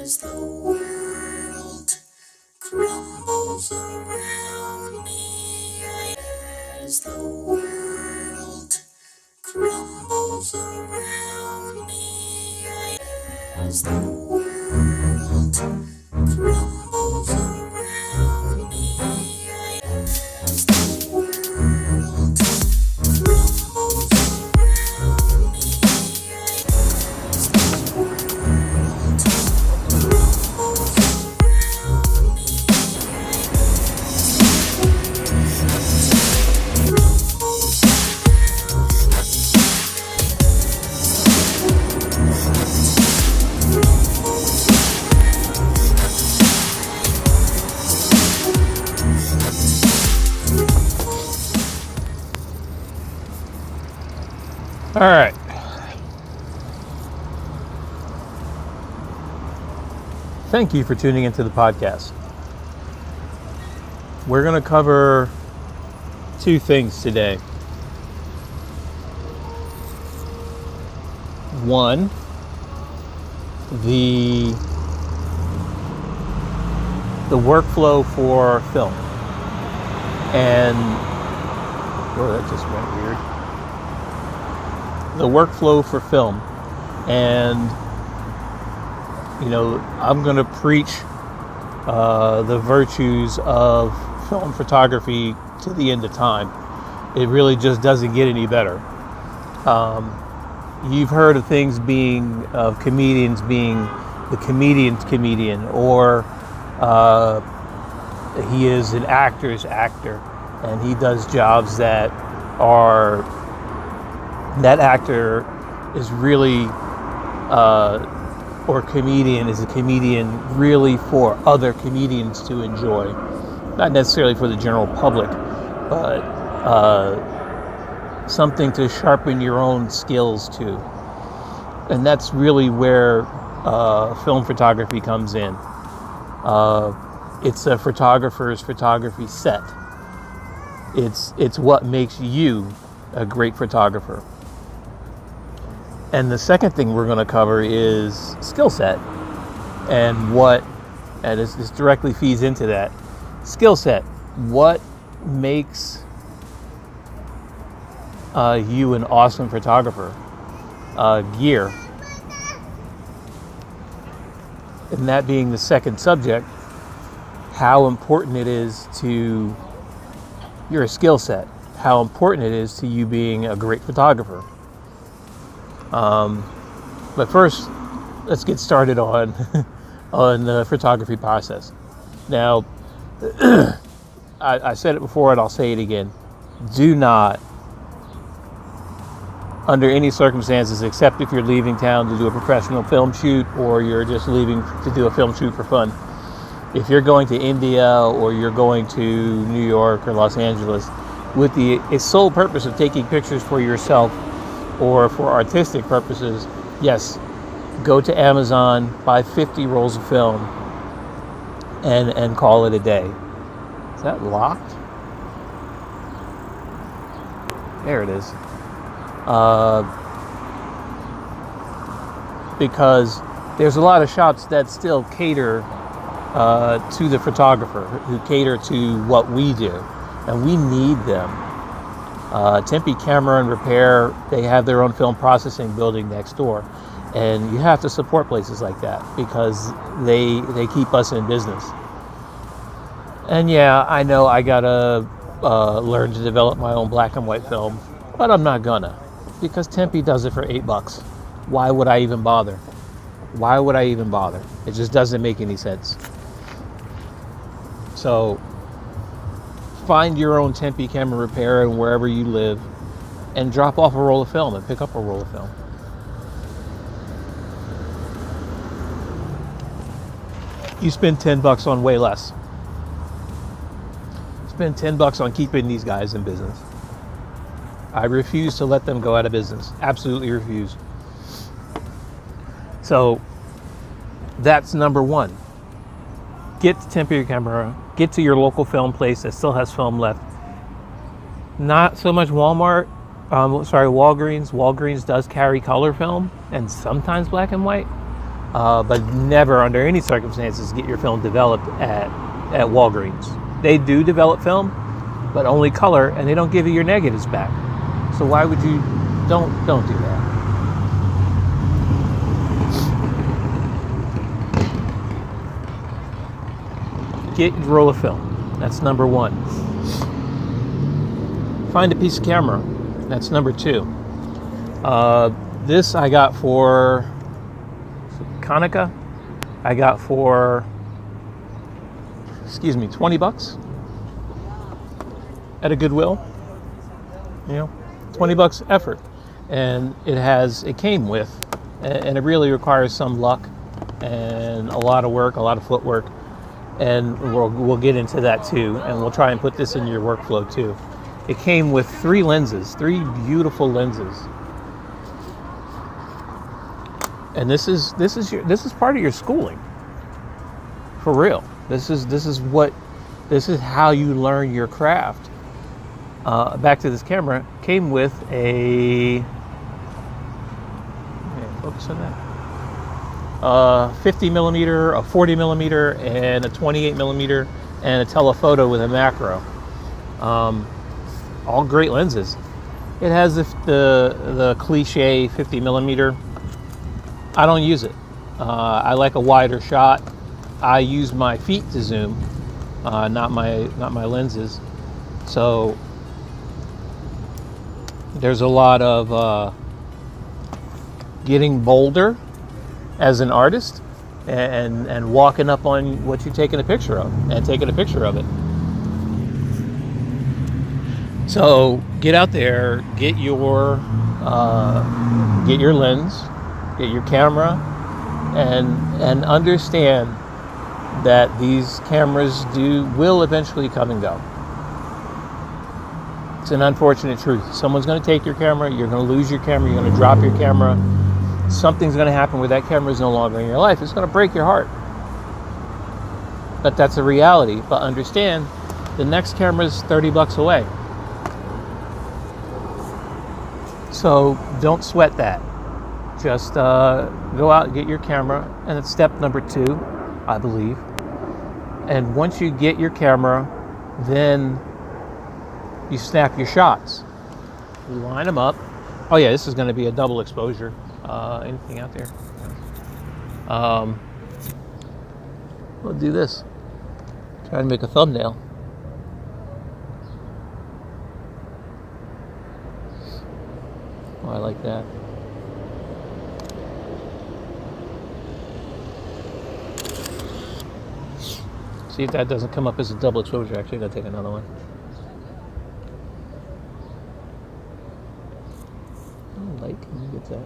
As the world crumbles around me, as the world crumbles around me, as the world crumbles around me, as the world crumbles around me, as the world All right. Thank you for tuning into the podcast. We're going to cover two things today. One, the workflow for film. And that just went weird. The workflow for film. And I'm going to preach the virtues of film photography to the end of time. It really just doesn't get any better. You've heard of things of comedians being the comedian's comedian, or he is an actor's actor, and he does jobs that actor is really, or comedian is a comedian really for other comedians to enjoy. Not necessarily for the general public, but something to sharpen your own skills to. And that's really where film photography comes in. It's a photographer's photography set. It's what makes you a great photographer. And the second thing we're going to cover is skill set, and this directly feeds into that. Skill set. What makes you an awesome photographer? Gear. And that being the second subject, how important it is to your skill set. How important it is to you being a great photographer. But first, let's get started on the photography process. Now, I said it before and I'll say it again. Do not, under any circumstances, except if you're leaving town to do a professional film shoot, or you're just leaving to do a film shoot for fun. If you're going to India, or you're going to New York or Los Angeles with the sole purpose of taking pictures for yourself or for artistic purposes, yes, go to Amazon, buy 50 rolls of film, and call it a day. Is that locked? There it is. Because there's a lot of shops that still cater to the photographer, who cater to what we do, and we need them. Tempe Camera and Repair, they have their own film processing building next door, and you have to support places like that because they keep us in business. And yeah, I know I gotta learn to develop my own black and white film, but I'm not gonna, because Tempe does it for $8. Why would I even bother? It just doesn't make any sense. So find your own Tempe Camera Repair and wherever you live, and drop off a roll of film and pick up a roll of film. You spend $10 on way less. Spend $10 on keeping these guys in business. I refuse to let them go out of business. Absolutely refuse. So that's number one. Get to Tempe Camera. Get to your local film place that still has film left. Not so much Walmart. Walgreens. Walgreens does carry color film and sometimes black and white. but never under any circumstances get your film developed at Walgreens. They do develop film, but only color, and they don't give you your negatives back. So why would you? Don't do that. Get your roll of film. That's number one. Find a piece of camera. That's number two. This I got for Konica. I got for, $20 at a Goodwill. 20 bucks effort, and it came with, and it really requires some luck and a lot of work, a lot of footwork, and we'll get into that too, and we'll try and put this in your workflow too. It came with three beautiful lenses, and this is part of your schooling, for real. This is how you learn your craft. Back to this camera, came with a, focus on that, 50 millimeter, a 40 millimeter, and a 28 millimeter, and a telephoto with a macro. All great lenses. It has the cliche 50 millimeter. I don't use it. I like a wider shot. I use my feet to zoom, not my lenses. So there's a lot of getting bolder as an artist, and walking up on what you're taking a picture of and taking a picture of it. So get out there, get your lens, get your camera, and understand that these cameras will eventually come and go. It's an unfortunate truth. Someone's going to take your camera, you're going to lose your camera, you're going to drop your camera. Something's going to happen where that camera is no longer in your life. It's going to break your heart. But that's a reality. But understand, the next camera is $30 away. So don't sweat that. Just go out and get your camera, and it's step number 2, I believe. And once you get your camera, then you snap your shots. You line them up. Oh yeah, this is going to be a double exposure. Anything out there? We'll do this. Try to make a thumbnail. Oh, I like that. See if that doesn't come up as a double exposure. Actually, I'm going to take another one. Oh, light, can you get that?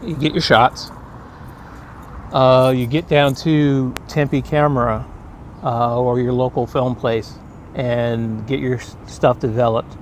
You get your shots. You get down to Tempe Camera or your local film place and get your stuff developed.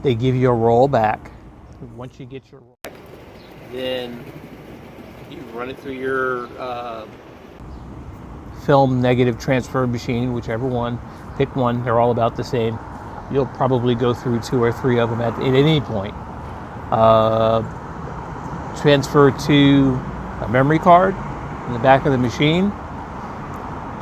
They give you a roll back. Once you get your roll back, then you run it through your film negative transfer machine, whichever one. Pick one. They're all about the same. You'll probably go through 2 or 3 of them at any point. Transfer to a memory card in the back of the machine.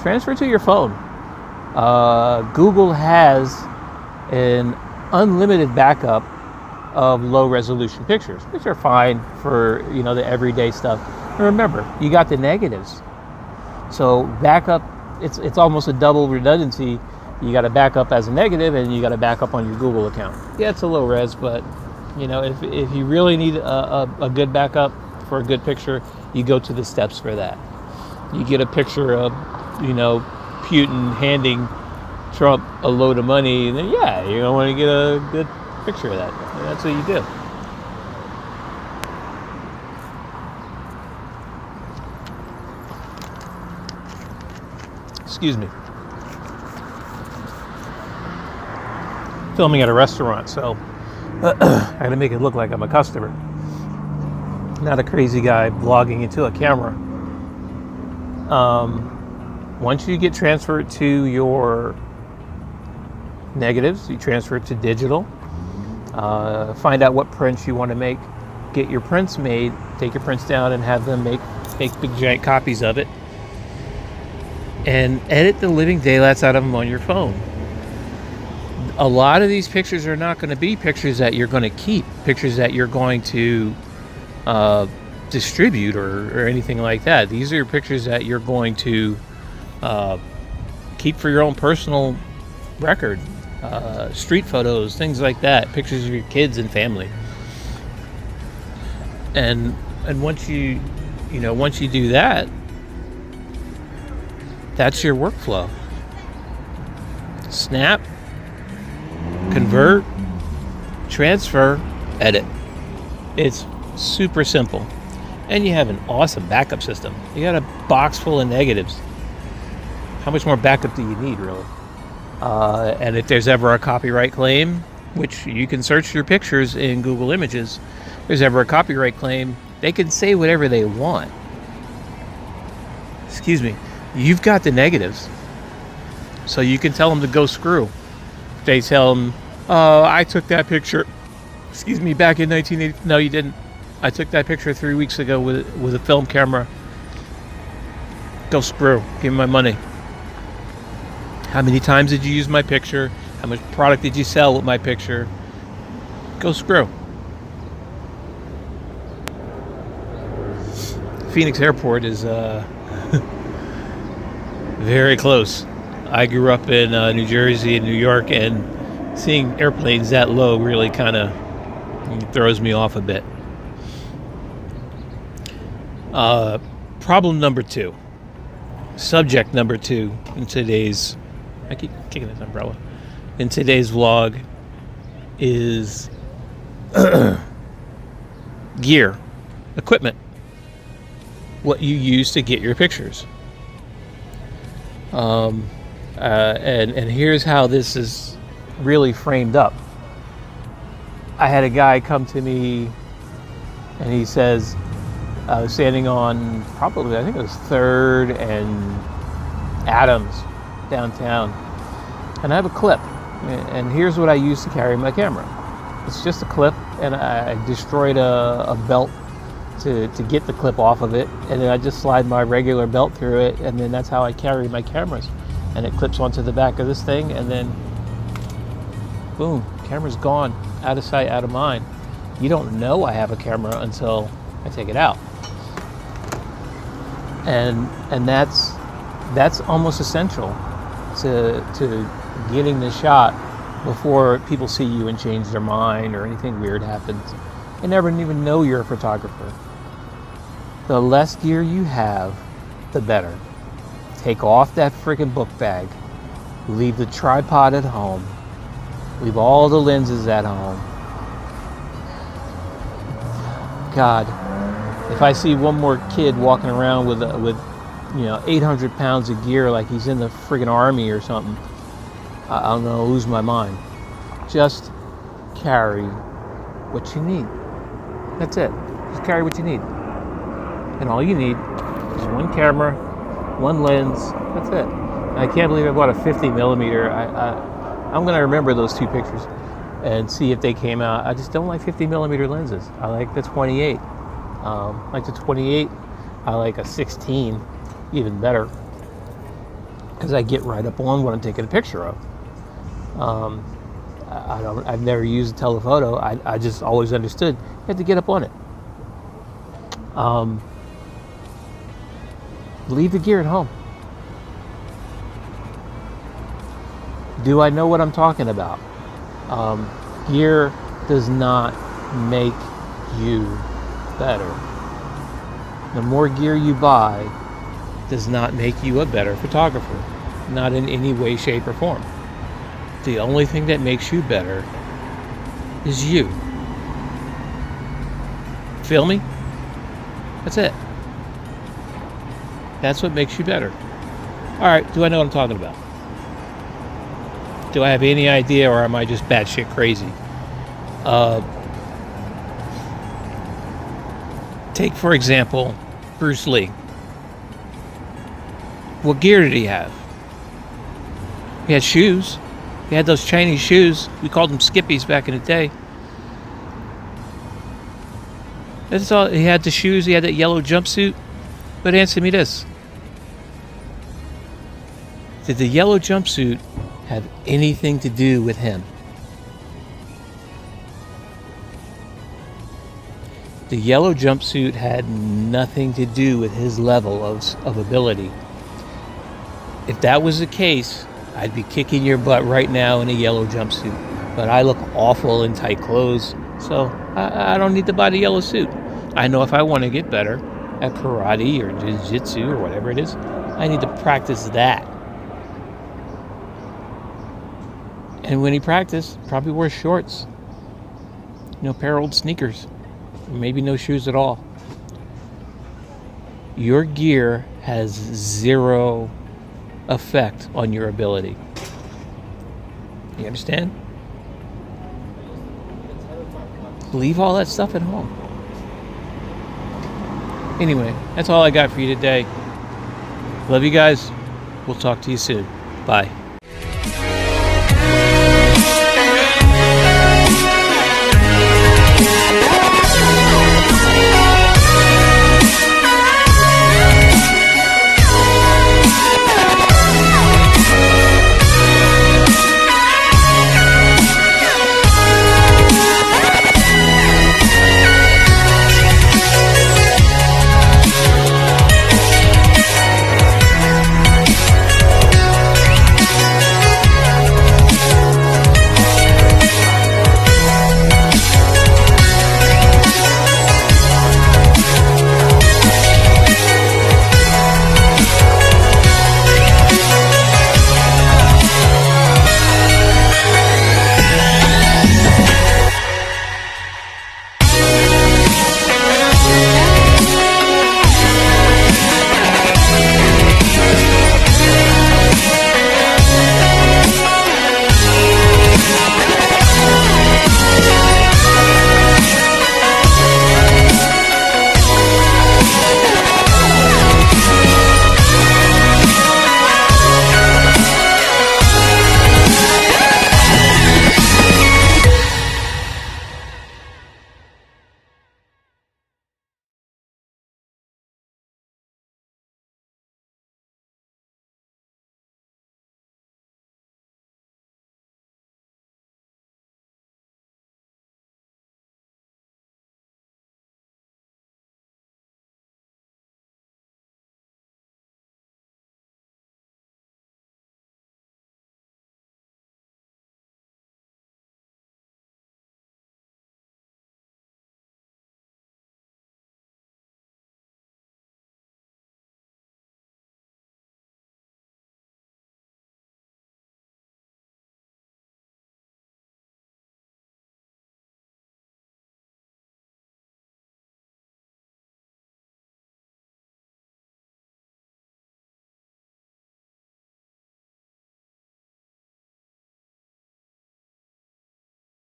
Transfer to your phone. Google has an unlimited backup of low resolution pictures, which are fine for the everyday stuff. And remember, you got the negatives, so backup. It's almost a double redundancy. You got to back up as a negative, and you got to back up on your Google account. Yeah, it's a low res, but if you really need a good backup for a good picture, you go to the steps for that. You get a picture of Putin handing Trump a load of money, then yeah, you're gonna want to get a good picture of that. And that's what you do. Excuse me. Filming at a restaurant, so I gotta make it look like I'm a customer, not a crazy guy vlogging into a camera. Once you get transferred to your negatives, you transfer it to digital. Find out what prints you want to make. Get your prints made. Take your prints down and have them make big giant copies of it. And edit the living daylights out of them on your phone. A lot of these pictures are not going to be pictures that you're going to keep, pictures that you're going to distribute or anything like that. These are pictures that you're going to keep for your own personal record. Street photos, things like that, pictures of your kids and family. And once you do that, that's your workflow. Snap, convert, transfer, edit. It's super simple. And you have an awesome backup system. You got a box full of negatives. How much more backup do you need, really? And if there's ever a copyright claim, which you can search your pictures in Google Images, if there's ever a copyright claim, they can say whatever they want. Excuse me. You've got the negatives. So you can tell them to go screw. They tell them, I took that picture, back in 1980. No, you didn't. I took that picture 3 weeks ago with a film camera. Go screw. Give me my money. How many times did you use my picture? How much product did you sell with my picture? Go screw. Phoenix Airport is very close. I grew up in New Jersey and New York, and seeing airplanes that low really kind of throws me off a bit. Problem number 2. Subject number 2 in today's... I keep kicking this umbrella. In today's vlog is gear, equipment, what you use to get your pictures. And here's how this is really framed up. I had a guy come to me and he says, I was standing on probably, I think it was 3rd and Adams downtown, and I have a clip, and here's what I use to carry my camera. It's just a clip, and I destroyed a belt to get the clip off of it, and then I just slide my regular belt through it, and then that's how I carry my cameras. And it clips onto the back of this thing, and then boom, camera's gone, out of sight, out of mind. You don't know I have a camera until I take it out. And that's almost essential to getting the shot before people see you and change their mind or anything weird happens. They never even know you're a photographer. The less gear you have, the better. Take off that freaking book bag. Leave the tripod at home. Leave all the lenses at home. God, if I see one more kid walking around with 800 pounds of gear like he's in the friggin' army or something, I'm gonna lose my mind. Just carry what you need. That's it. Just carry what you need. And all you need is one camera, one lens. That's it. And I can't believe I bought a 50 millimeter. I'm gonna remember those 2 pictures and see if they came out. I just don't like 50 millimeter lenses. I like the 28. Like the 28. I like a 16, even better, because I get right up on what I'm taking a picture of. I've never used a telephoto. I just always understood you have to get up on it. Leave the gear at home. Do I know what I'm talking about? Gear does not make you better. The more gear you buy does not make you a better photographer. Not in any way, shape, or form. The only thing that makes you better is you. Feel me? That's it. That's what makes you better. Alright, do I know what I'm talking about? Do I have any idea, or am I just batshit crazy? Take, for example, Bruce Lee. What gear did he have? He had shoes. He had those Chinese shoes. We called them Skippies back in the day. That's all. He had the shoes. He had that yellow jumpsuit. But answer me this: did the yellow jumpsuit have anything to do with him? The yellow jumpsuit had nothing to do with his level of ability. If that was the case, I'd be kicking your butt right now in a yellow jumpsuit. But I look awful in tight clothes, so I don't need to buy the yellow suit. I know if I want to get better at karate or jiu-jitsu or whatever it is, I need to practice that. And when he practiced, probably wore shorts, a pair of old sneakers. Maybe no shoes at all. Your gear has zero effect on your ability. You understand? Leave all that stuff at home. Anyway, that's all I got for you today. Love you guys. We'll talk to you soon. Bye.